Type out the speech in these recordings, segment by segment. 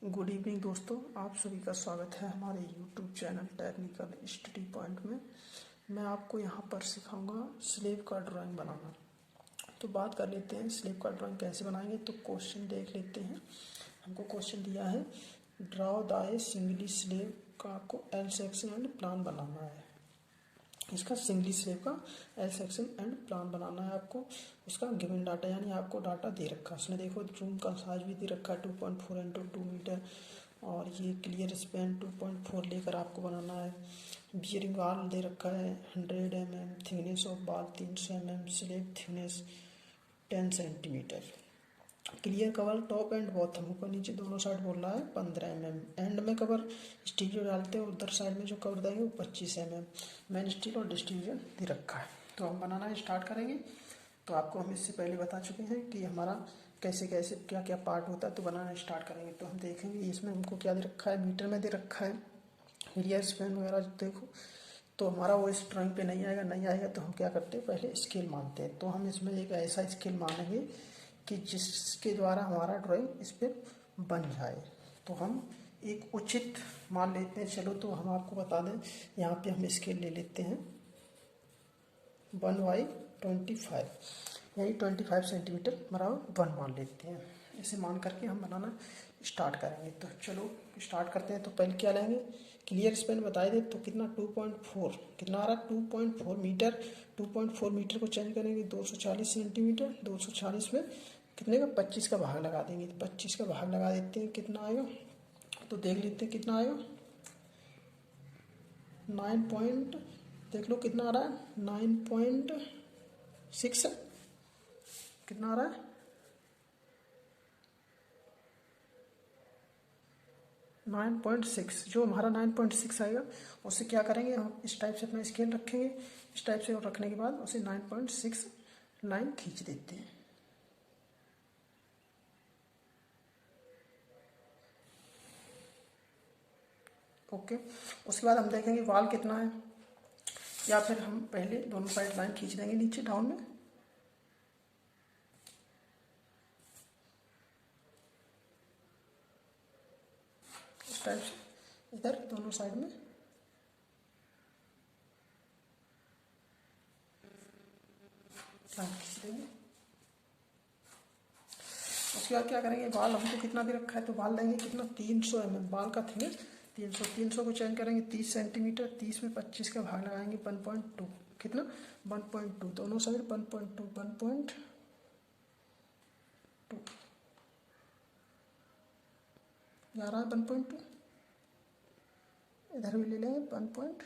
Good evening दोस्तों, आप सभी का स्वागत है हमारे YouTube channel technical study point में। मैं आपको यहाँ पर सिखाऊंगा स्लेब का ड्राइंग बनाना। तो बात कर लेते हैं स्लेब का ड्राइंग कैसे बनाएंगे। तो क्वेश्चन देख लेते हैं। हमको क्वेश्चन दिया है, draw the A singly slab का आपको एल सेक्शन एंड प्लान बनाना है। इसका सिंगली स्लेब का एल सेक्शन एंड प्लान बनाना है आपको। उसका गिवन डाटा यानी आपको डाटा दे रखा है उसने। देखो रूम का साइज भी दे रखा है 2.4 इंटू 2 मीटर, और ये क्लियर स्पैन 2.4 लेकर आपको बनाना है। बियरिंग वाल दे रखा है 100 mm, थिकनेस ऑफ वाल 300 mm, slab thickness 10 centimetre. Clear cover top and Botham, ऊपर नीचे दोनों साइड बोल रहा है 15 mm। एंड में कवर स्टील जो डालते हैं उधर साइड में जो कवर देंगे वो 25 mm। मैन स्टील और डिस्ट्रीब्यूशन दे रखा है। तो हम बनाना स्टार्ट करेंगे। तो आपको हम इससे पहले बता चुके हैं कि हमारा कैसे कैसे क्या क्या पार्ट होता है। तो बनाना स्टार्ट करेंगे तो हम देखेंगे इसमें हमको क्या दे रखा है, मीटर में दे रखा है, एरिया स्पैन वगैरह देखो। तो हमारा वो इस ड्राइंग पे नहीं आएगा तो हम क्या करते हैं, पहले स्केल मानते हैं। तो हम इसमें एक ऐसा स्केल मानेंगे कि जिसके द्वारा हमारा ड्राइंग इस पर बन जाए। तो हम एक उचित मान लेते हैं। चलो तो हम आपको बता दें, यहाँ पे हम स्केल ले लेते हैं 1/25 यानी 25 सेंटीमीटर बराबर 1 मान लेते हैं। इसे मान करके हम बनाना स्टार्ट करेंगे। तो चलो स्टार्ट करते हैं। तो पहले क्या लेंगे, क्लियर स्पैन बताए दे तो कितना 2.4 कितना आ रहा है 2.4 मीटर। 2.4 मीटर को चेंज करेंगे 240 सेंटीमीटर। 240 में कितने का 25 का भाग लगा देंगे। 25 का भाग लगा देते हैं, कितना आएगा तो देख लेते हैं कितना आएगा। 9 पॉइंट देख लो कितना आ रहा है 9.6 कितना आ रहा है 9.6। जो हमारा 9.6 आएगा उससे क्या करेंगे, हम इस टाइप से अपना स्केल रखेंगे। इस टाइप से रखने के बाद उसे 9.6 लाइन खींच देते हैं। ओके, उसके बाद हम देखेंगे वाल कितना है, या फिर हम पहले दोनों साइड लाइन खींच देंगे नीचे डाउन में। इस टाइप से इधर दोनों साइड में लाइन खींच देंगे। उसके बाद क्या करेंगे, बाल हमको कितना दे रखा है तो बाल लेंगे कितना 300 mm। बाल का थिकनेस 300 को चेंज करेंगे 30 सेंटीमीटर। 30 में 25 का भाग लगाएंगे 1.2 कितना 1.2। दोनों साइड 1.2 जा रहा है 1.2। इधर भी ले लेंगे 1.2।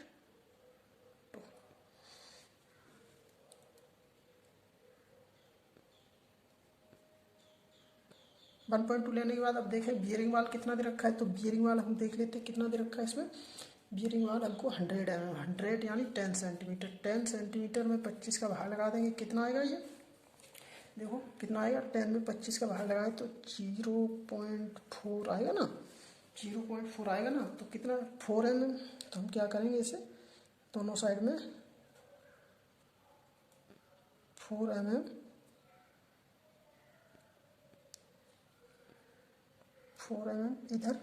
1.2 लेने के बाद अब देखें बियरिंग वाल कितना दे रखा है। तो बियरिंग वाल हम देख लेते हैं कितना दे रखा है इसमें। बियरिंग वाल हमको 100 mm, 100 यानी 10 सेंटीमीटर। 10 सेंटीमीटर में 25 का भाग लगा देंगे, कितना आएगा ये देखो कितना आएगा। 10 में 25 का भाग लगाए तो 0.4 आएगा ना, 0.4 आएगा ना। तो कितना 4 mm। तो हम क्या करेंगे, इसे दोनों साइड में 4 mm 4 mm इधर,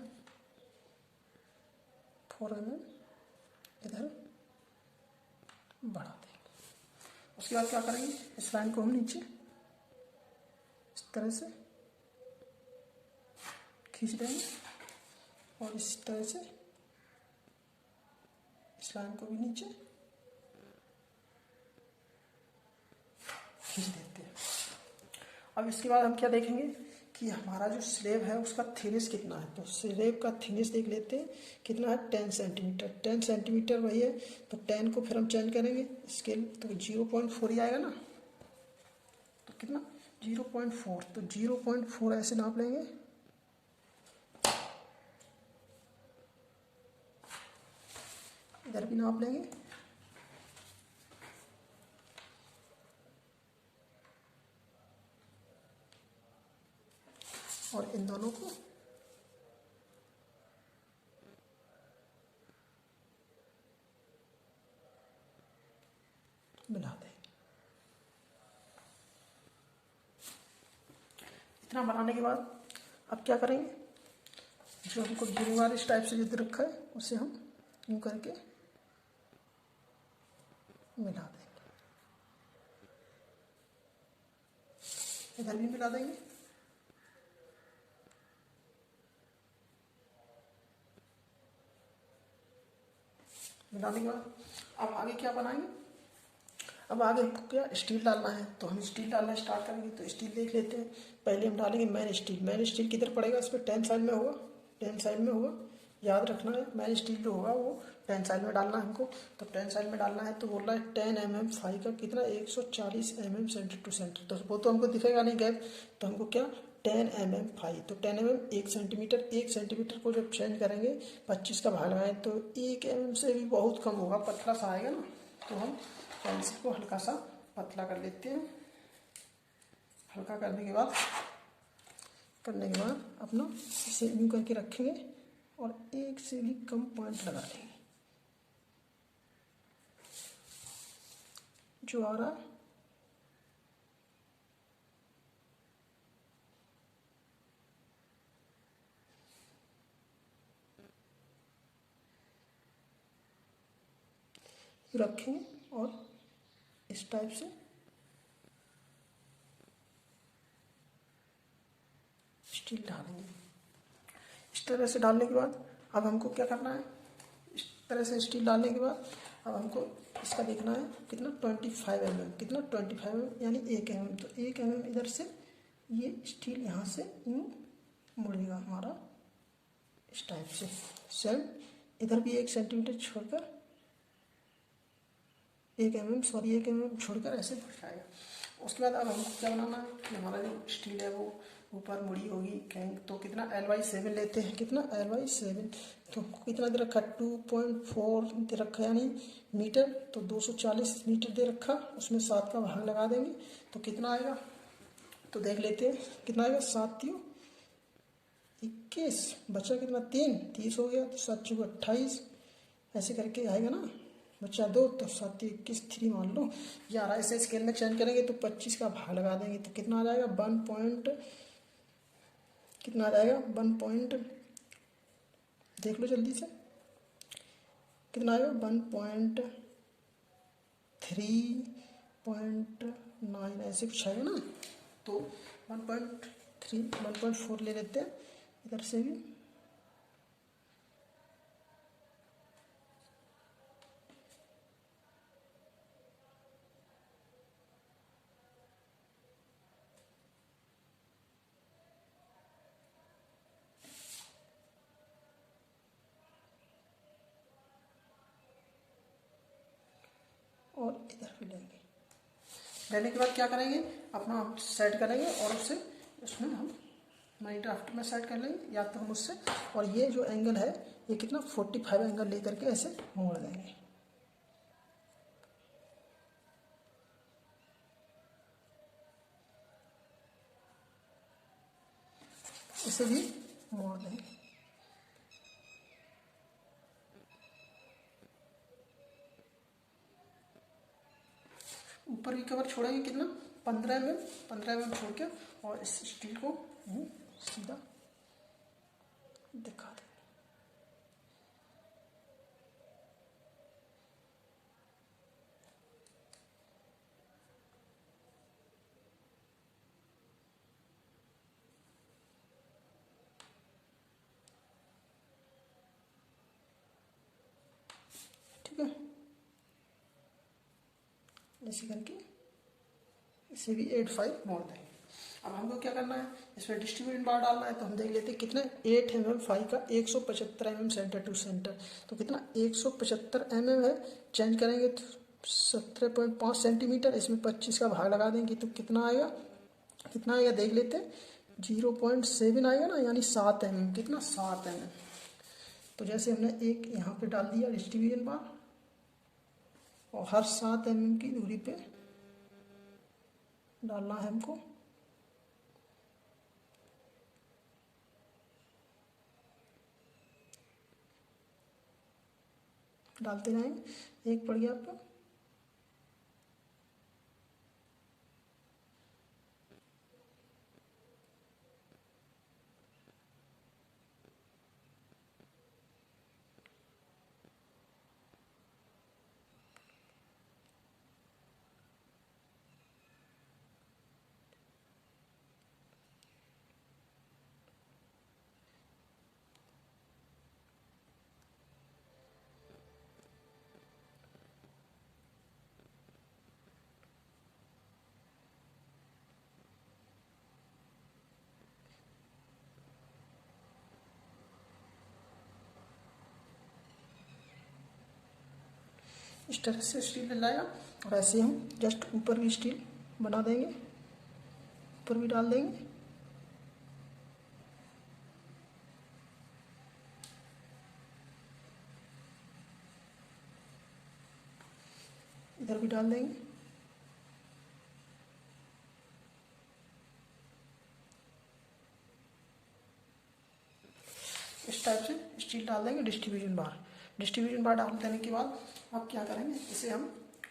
4 mm इधर बढ़ा देंगे। उसके बाद क्या करेंगे, इस लाइन को हम नीचे इस तरह से खींच देंगे, और इस तरह से इस लाइन को भी नीचे खींच देते हैं। अब इसके बाद हम क्या देखेंगे कि हमारा जो स्लेब है उसका थिकनेस कितना है। तो स्लेब का थिकनेस देख लेते हैं कितना है 10 सेंटीमीटर। 10 सेंटीमीटर वही है, तो 10 को फिर हम चेंज करेंगे स्केल तो 0.4 ही आएगा ना। तो कितना 0.4, तो 0.4 ऐसे नाप लेंगे। इधर भी नाप लेंगे, और इन दोनों को मिला दें। इतना बनाने के बाद अब क्या करेंगे, जो हमको गिरवार इस टाइप से जो दे रखा है उसे हम यूँ करके मिला देंगे, इधर भी मिला देंगे। मिलाने के बाद अब आगे क्या बनाएंगे, अब आगे हमको क्या स्टील डालना है, तो हम स्टील डालना स्टार्ट करेंगे। तो स्टील देख लेते हैं। पहले हम डालेंगे मैन स्टील। मैन स्टील किधर पड़ेगा, इस पर टेंसाइल में होगा, टेंसाइल में होगा, याद रखना है। मैन स्टील जो होगा वो टेंसाइल में डालना है हमको। तो टेंसाइल में डालना है तो बोल रहा है 10 mm फाई का कितना 140 mm सेंटर टू सेंटर। तो वो तो हमको दिखेगा नहीं गैप, तो हमको क्या 10 mm फाई, तो 10 mm 1 सेंटीमीटर। 1 सेंटीमीटर को जब चेंज करेंगे 25 का भाग लगाएं तो 1 mm से भी बहुत कम होगा, पतला सा आएगा ना। तो हम पेंसिल को हल्का सा पतला कर लेते हैं। हल्का करने के बाद अपना इसे यूँ करके रखेंगे और एक से भी कम पॉइंट लगा लेंगे। जो आ रहा रखेंगे और इस टाइप से स्टील डालेंगे। इस तरह से डालने के बाद अब हमको क्या करना है, इस तरह से स्टील डालने के बाद अब हमको इसका देखना है कितना 25 mm, कितना 25 mm यानी 1 mm। तो 1 mm इधर से ये स्टील यहाँ से यूँ मुड़ेगा हमारा इस टाइप से। सेम इधर भी 1 सेंटीमीटर छोड़कर 1 mm छोड़कर ऐसे बढ़ जाएगा। उसके बाद अब हमको क्या बनाना है कि हमारा जो स्टील है वो ऊपर मुड़ी होगी कहीं, तो कितना LY7 लेते हैं, कितना LY7। तो कितना दे रखा 2.4 दे रखा यानी मीटर, तो 240 मीटर दे रखा, उसमें 7 का भाग लगा देंगे तो कितना आएगा। तो देख लेते हैं कितना आएगा, 7 3 21, बचा कितना 3 30 हो गया, तो 7 4 28 ऐसे करके आएगा ना, बचा 2 तो 7 3 21 3 मान लो। यार ऐसे स्केल में चेंज करेंगे तो 25 का भाग लगा देंगे तो कितना आ जाएगा 1 पॉइंट, कितना आ जाएगा 1 पॉइंट, देख लो जल्दी से कितना आएगा 1.3.9 ऐसे कुछ आएगा ना। तो 1.3 1.4 ले लेते हैं इधर से भी। और इधर भी लेंगे, लेने के बाद क्या करेंगे अपना हम सेट करेंगे और उससे उसमें हम माइनक्राफ्ट में सेट कर लेंगे या तो हम उससे। और ये जो एंगल है ये कितना 45 एंगल लेकर के ऐसे मोड़ देंगे, इसे भी मोड़ देंगे। ऊपर की कवर छोड़ेंगे कितना 15 mm छोड़ के और इस स्टील को सीधा दिखा देंगे। ठीक है, ऐसे करके इसे भी 8.5 मोड़ देंगे। अब हमको क्या करना है, इसमें डिस्ट्रीब्यूशन बार डालना है। तो हम देख लेते हैं कितने 8 mm फाई का 175 mm सेंटर टू सेंटर। तो कितना 175 mm है, चेंज करेंगे तो 17.5 सेंटीमीटर, इसमें 25 का भाग लगा देंगे तो कितना आएगा, कितना आएगा देख लेते हैं 0.7 आएगा ना, यानी 7 mm, कितना 7 mm। तो जैसे हमने एक यहाँ पे डाल दिया डिस्ट्रीब्यूशन बार और हर 7 mm की दूरी पे डालना है हमको। डालते जाएंगे, एक पड़ गया आपका। इस तरह से स्टील डल जाएगा। और ऐसे हम जस्ट ऊपर भी स्टील बना देंगे, ऊपर भी डाल देंगे। इधर भी डाल देंगे। इस टाइप से स्टील डाल देंगे डिस्ट्रीब्यूशन बार। डिस्ट्रीब्यूशन बार डाल देने के बाद अब क्या करेंगे, इसे हम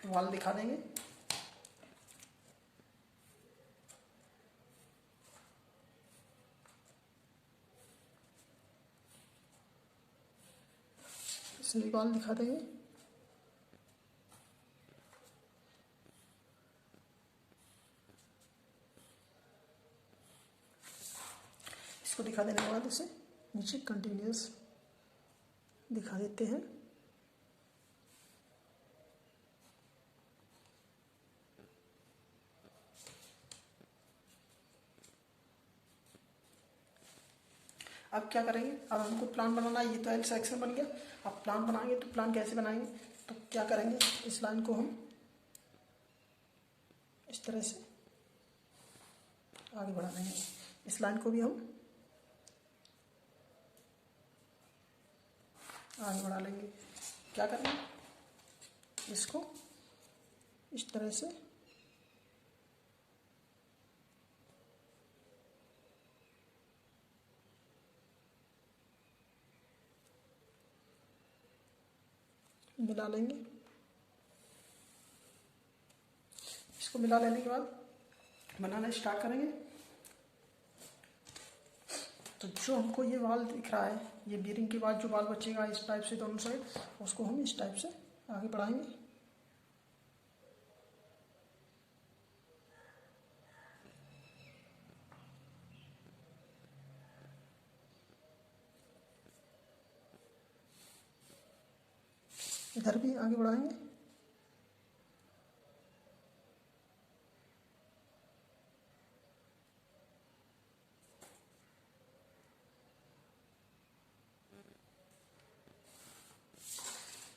वॉल दिखा देंगे। इसे वॉल दिखा देंगे। इसको दिखा देने के बाद इसे नीचे कंटिन्यूस दिखा देते हैं। अब क्या करेंगे, अब हमको प्लान बनाना है। ये तो एल सेक्शन बन गया। अब प्लान बनाएंगे तो प्लान कैसे बनाएंगे, तो क्या करेंगे, इस लाइन को हम इस तरह से आगे बढ़ा देंगे। इस लाइन को भी हम आगे बढ़ा लेंगे। क्या करेंगे, इसको इस तरह से मिला लेंगे। इसको मिला लेने के बाद बनाना स्टार्ट करेंगे। तो जो हमको ये वाल दिख रहा है, ये बीयरिंग के बाद जो वाल बचेगा इस टाइप से दोनों साइड, उसको हम इस टाइप से आगे बढ़ाएंगे। इधर भी आगे बढ़ाएंगे।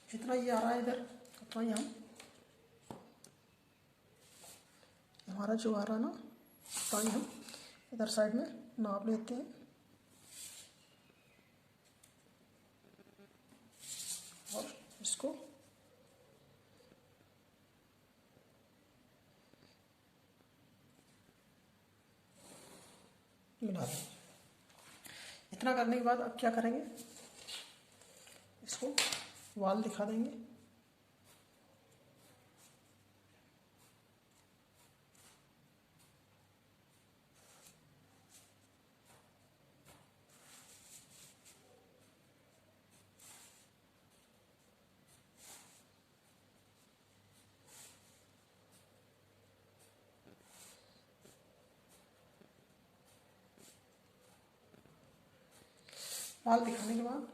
जितना ये आ रहा है इधर, उतना ही हम हमारा जो आ रहा है ना, उतना ही हम इधर साइड में नाप लेते हैं और इसको मिला देंगे। इतना करने के बाद अब क्या करेंगे, इसको वाल दिखा देंगे। वाल दिखाने के बाद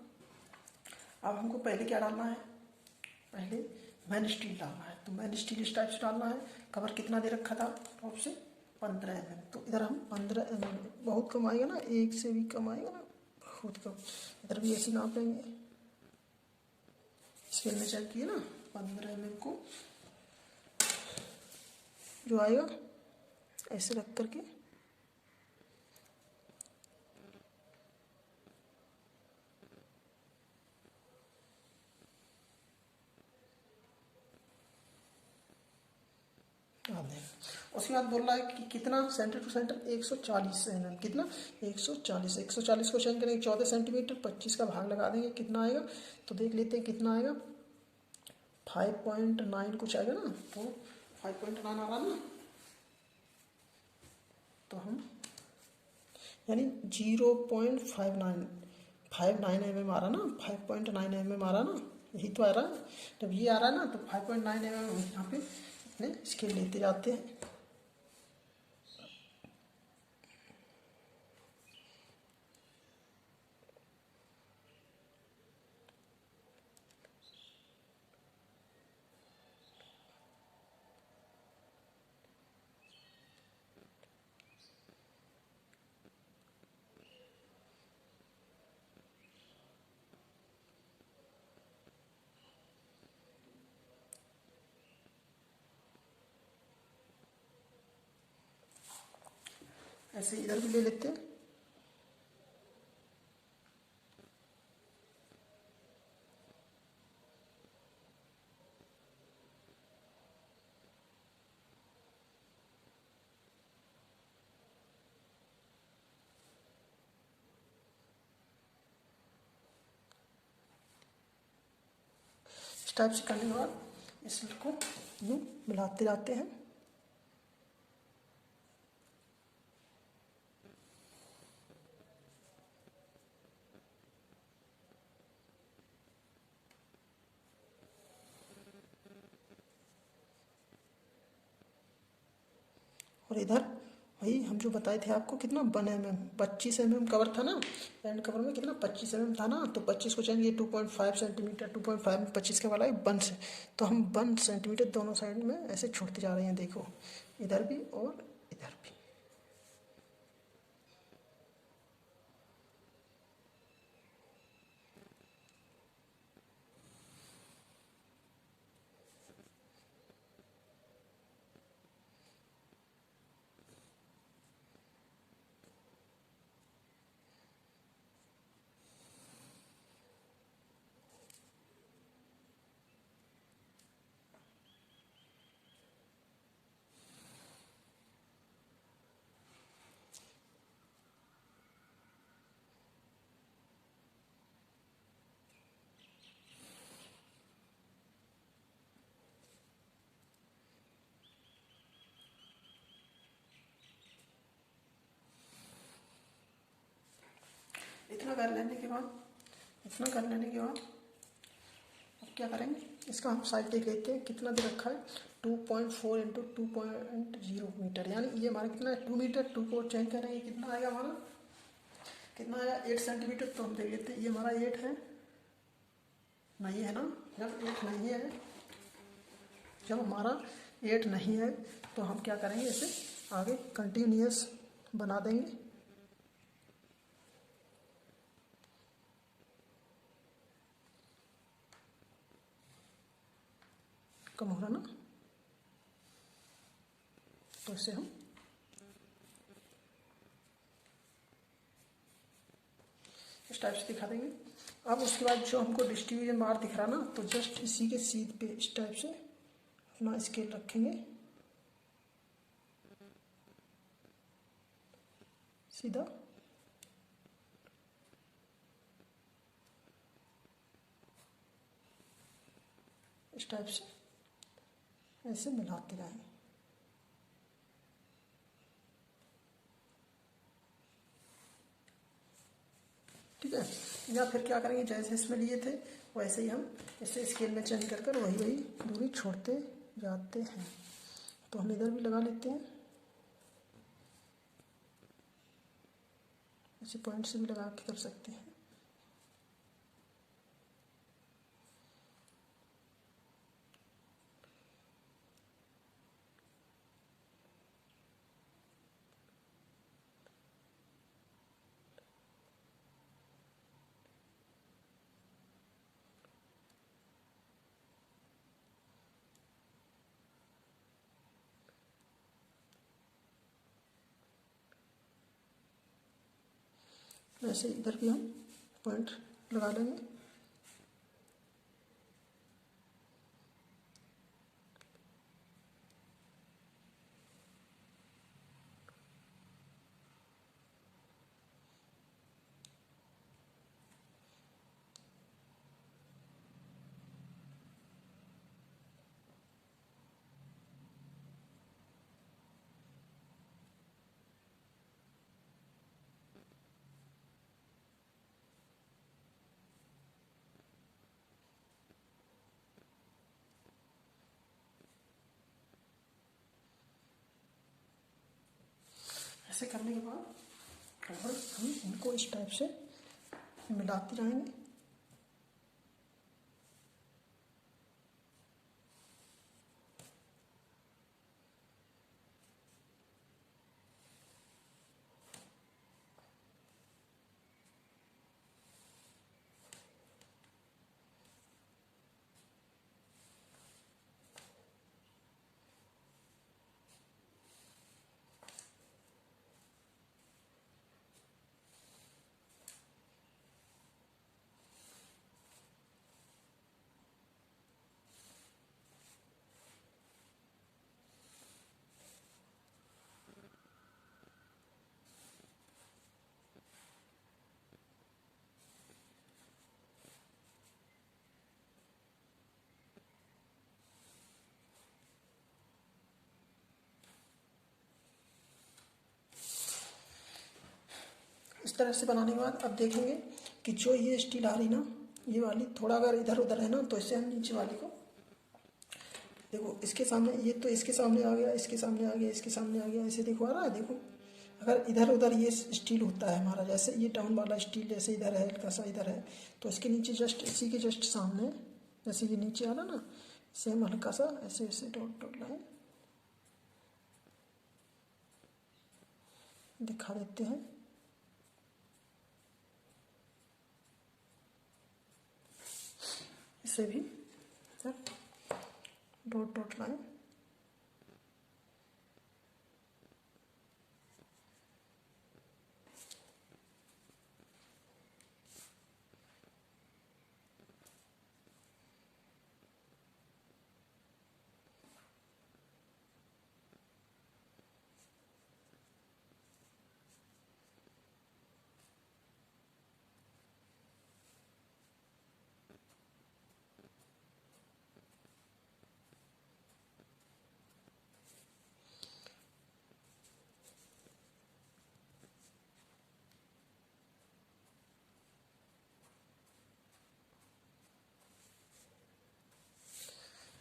अब हमको पहले क्या डालना है, पहले मैन स्टील डालना है। तो मैन स्टील इस टाइप से डालना है। कवर कितना दे रखा था टॉप से, 15 mm। तो इधर हम 15 mm, बहुत कम आएगा ना, एक से भी कम आएगा ना, बहुत कम। इधर भी ऐसे नाप लेंगे, स्केल में चेक किए ना, 15 mm को जो आएगा ऐसे रख करके डाल देंगे। उसके बाद बोल रहा है कि कितना सेंटर टू सेंटर 140 mm, कितना 140 को चेंज करेंगे 14 सेंटीमीटर, 25 का भाग लगा देंगे, कितना आएगा तो देख लेते हैं कितना आएगा। 5.9 कुछ आएगा ना, तो 5.9 आ रहा ना, तो हम यानी 0.59 mm आ रहा ना, 5.9 mm आ रहा ना, यही तो आ रहा है। जब ये आ रहा है ना तो 5.9 mm हम यहाँ पे अपने स्केल लेते जाते हैं। ऐसे इधर भी ले लेते हैं। इस टाइप से करने के बाद इसको यूँ मिलाते जाते हैं। और इधर वही हम जो बताए थे आपको, कितना 1 mm 25 mm कवर था ना, एंड कवर में कितना 25 mm था ना, तो 25 को चाहिए 2.5 सेंटीमीटर, 2.5 में 25 के वाला है 1 से, तो हम 1 सेंटीमीटर दोनों साइड में ऐसे छोड़ते जा रहे हैं। देखो इधर भी और इधर भी। इतना कर लेने के बाद अब क्या करेंगे, इसका हम साइड देख लेते हैं कितना दे रखा है। 2.4 इंटू 2.0 मीटर, यानी ये हमारा कितना है 2 मीटर। 2 को चेंज करेंगे कितना आएगा हमारा, कितना आया 8 सेंटीमीटर। तो हम देख लेते हैं ये हमारा 8 है, नहीं है ना, जब 8 नहीं है, जब हमारा 8 नहीं है तो हम क्या करेंगे, इसे आगे कंटिन्यूअस बना देंगे। कम हो रहा ना, तो इसे हम इस टाइप से दिखा देंगे। अब उसके बाद जो हमको डिस्ट्रीब्यूशन बार दिख रहा ना, तो जस्ट इसी के सीध पे इस टाइप से अपना स्केल रखेंगे सीधा, इस टाइप से ऐसे मिलाते जाएंगे। ठीक है, या फिर क्या करेंगे, जैसे इसमें लिए थे वैसे ही हम इसे स्केल में चेंज कर वही वही दूरी छोड़ते जाते हैं। तो हम इधर भी लगा लेते हैं, ऐसे पॉइंट से भी लगा के कर सकते हैं। वैसे इधर भी हम पॉइंट लगा लेंगे। ऐसे करने के बाद और हम इनको इस टाइप से मिलाते जाएंगे। इस तरह से बनाने के बाद अब देखेंगे कि जो ये स्टील आ रही ना, ये वाली थोड़ा अगर इधर उधर है ना, तो इससे हम नीचे वाली को देखो, इसके सामने ये तो इसके सामने आ गया, इसके सामने आ गया, इसके सामने आ गया, ऐसे देखो आ रहा है। देखो अगर इधर उधर ये स्टील होता है हमारा, जैसे ये डाउन वाला स्टील जैसे इधर है, हल्का सा इधर है, तो इसके नीचे जस्ट इसी के जस्ट सामने जैसे ये नीचे आ रहा ना, सेम हल्का सा ऐसे ऐसे डॉट डॉट लाइन दिखा देते हैं। इसे भी डॉट डॉट लाइन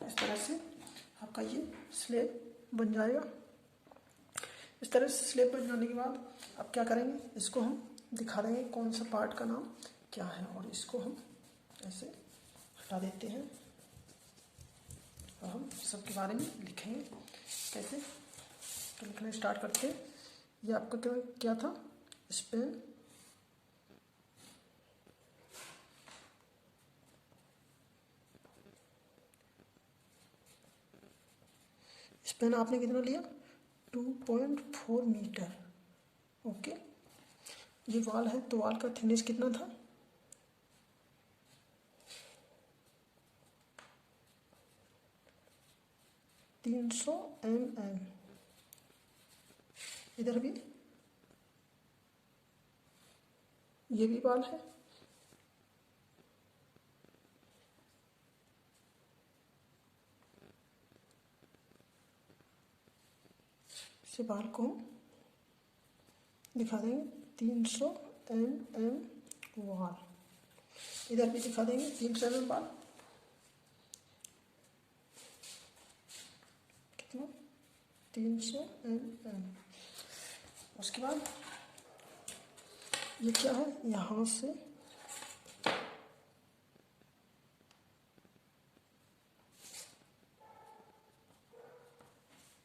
इस तरह से आपका ये स्लेब बन जाएगा। इस तरह से स्लेब बन जाने के बाद अब क्या करेंगे, इसको हम दिखा देंगे कौन सा पार्ट का नाम क्या है, और इसको हम ऐसे हटा देते हैं और हम सबके बारे में लिखेंगे कैसे। तो लिखने स्टार्ट करते हैं। ये आपका क्या था, स्पेन, स्पेन आपने कितना लिया, 2.4 मीटर। ओके, ये वाल है तो वाल का थिकनेस कितना था, 300 mm। इधर भी ये भी वाल है, इसे वाल को हम दिखा देंगे 300 mm वाल। इधर भी दिखा देंगे 300 mm वाल, कितना, 300 mm। उसके बाद ये क्या है, यहाँ से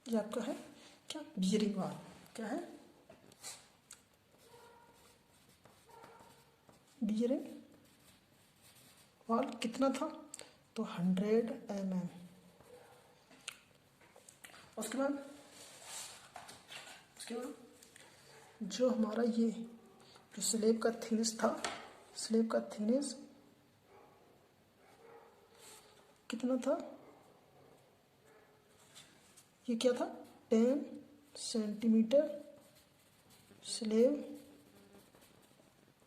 ये आपका है क्या, बियरिंग वाल। क्या है, बियरिंग वाल। कितना था, तो 100 mm। उसके बाद जो हमारा ये जो स्लेब का थिकनेस था, स्लेब का थिकनेस कितना था, ये क्या था, 10 सेंटीमीटर स्लेब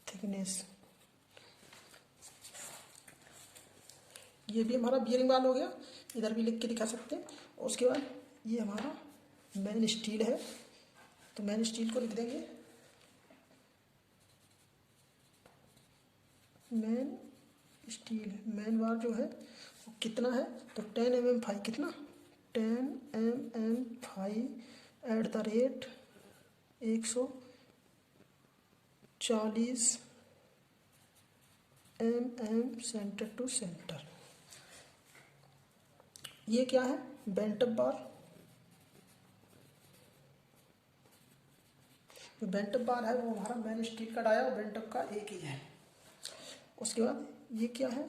थिकनेस। ये भी हमारा बियरिंग वाल हो गया, इधर भी लिख के दिखा सकते हैं। उसके बाद ये हमारा मेन स्टील है, तो मेन स्टील को लिख देंगे, मेन स्टील, मेन वाल जो है वो कितना है, तो 10 mm फाई, कितना, 10 mm phi at the rate 140 mm centre to centre. ये क्या है, बेंटअप बार। जो बेंटअप बार है वो हमारा मेन स्टील का डाया और बेंटअप का एक ही है। उसके बाद ये क्या है,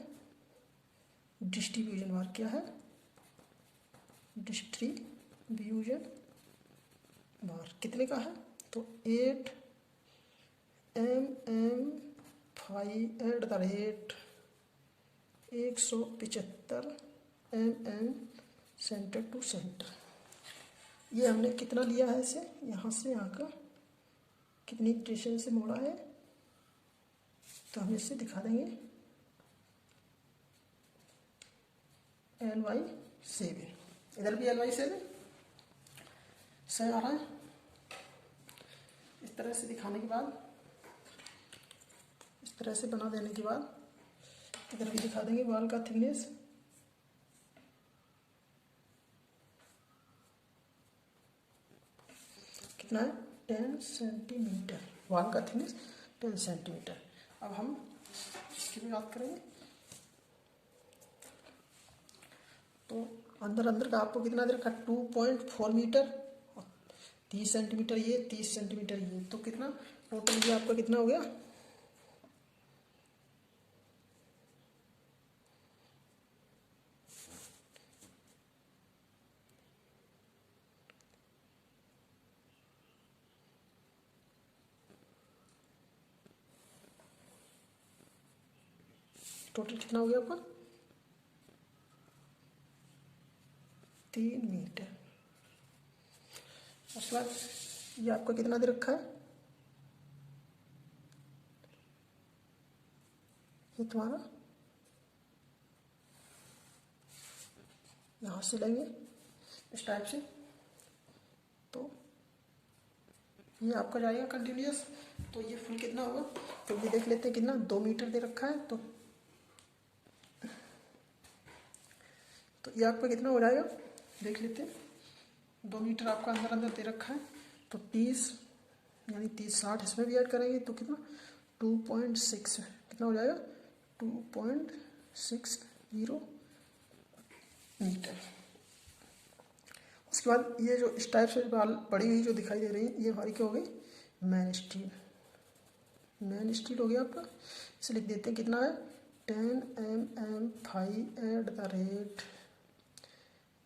डिस्ट्रीब्यूशन बार। क्या है, डिस्ट्रीब्यूशन बार कितने का है, तो 8 mm phi at the rate 175 mm centre to centre. ये हमने कितना लिया है इसे, यहाँ से यहाँ का कितनी डिस्टेंस से मोड़ा है, तो हम इसे दिखा देंगे L/7। इधर भी L/7 सही आ रहा है। इस तरह से दिखाने के बाद तरह से बना देने के बाद इधर भी दिखा देंगे वाल का थिकनेस। कितना है? 10 सेंटीमीटर वाल का थिकनेस 10 सेंटीमीटर। अब हम इसकी भी बात करेंगे। तो अंदर अंदर का आपको कितना दे रखा? 2.4 मीटर, 30 सेंटीमीटर ये, 30 सेंटीमीटर ये, तो कितना टोटल ये आपका कितना हो गया? टोटल कितना हो गया आपका? 3 मीटर। उसके बाद ये आपका कितना दे रखा है? ये तुम्हारा यहाँ से लेंगे इस टाइप से, तो ये आपका जाएगा कंटिन्यूस। तो ये फुल कितना होगा? तो ये देख लेते हैं कितना 2 मीटर दे रखा है। तो ये आपका कितना हो जाएगा देख लेते हैं। 2 मीटर आपका अंदर अंदर दे रखा है, तो 30 यानी 30-60 इसमें भी ऐड करेंगे तो कितना 2.6 कितना हो जाएगा? 2.60 मीटर। उसके बाद ये जो इस टाइप से बाल बड़ी हुई जो दिखाई दे रही है, ये हमारी क्या हो गई? Man steel. मैन स्टील हो गया आपका। इसे लिख देते हैं कितना है? 10 mm 5 at the rate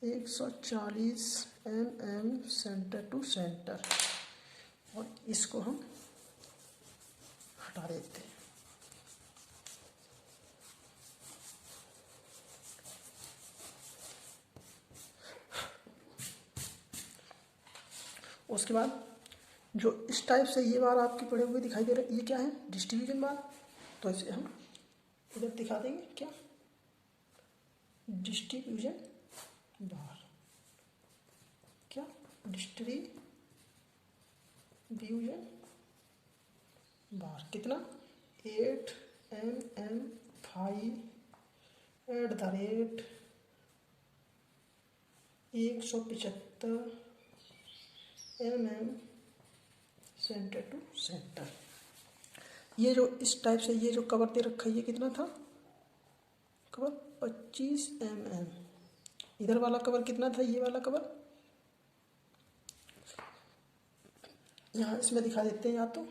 140 mm centre to centre. और इसको हम हटा देते हैं। उसके बाद जो इस टाइप से ये बार आपके पड़े हुए दिखाई दे रहे हैं, ये क्या है? Distribution bar. तो इसे हम इधर दिखा देंगे क्या? Distribution bar. क्या? Distribution bar. कितना? 8 mm 5 at the rate 175 mm centre to centre. ये जो इस टाइप से ये जो कवर दे रखा है, ये कितना था? Cover 25 mm। इधर वाला कवर कितना था? ये वाला कवर यहाँ इसमें दिखा देते हैं। या तो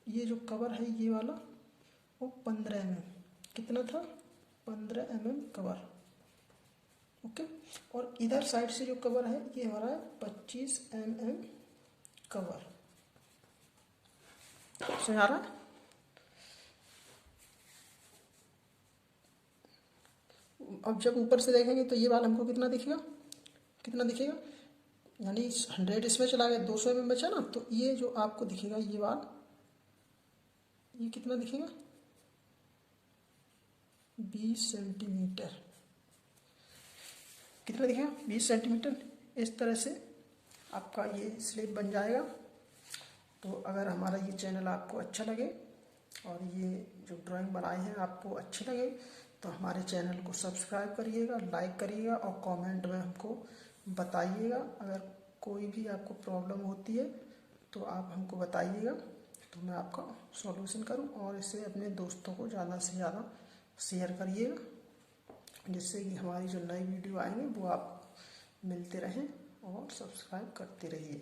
ये जो कवर है ये वाला वो 15 mm कितना था? 15 mm कवर। ओके। और इधर साइड से जो कवर है ये हमारा है 25 mm कवर। समझ आ रहा है? अब जब ऊपर से देखेंगे तो ये वाला हमको कितना दिखेगा? कितना दिखेगा? यानी 100 इसमें चला गया, 200 mm बचा ना, तो ये जो आपको दिखेगा ये वाल, ये कितना दिखेगा? 20 सेंटीमीटर। कितना दिखेगा? 20 सेंटीमीटर। इस तरह से आपका ये स्लेब बन जाएगा। तो अगर हमारा ये चैनल आपको अच्छा लगे और ये जो ड्राइंग बनाए हैं आपको अच्छे लगे तो हमारे चैनल को सब्सक्राइब करिएगा, लाइक करिएगा और कमेंट में हमको बताइएगा। अगर कोई भी आपको प्रॉब्लम होती है तो आप हमको बताइएगा, तो मैं आपका सॉल्यूशन करूं। और इसे अपने दोस्तों को ज़्यादा से ज़्यादा शेयर करिएगा, जिससे कि हमारी जो नई वीडियो आएंगे वो आप मिलते रहें और सब्सक्राइब करते रहिए।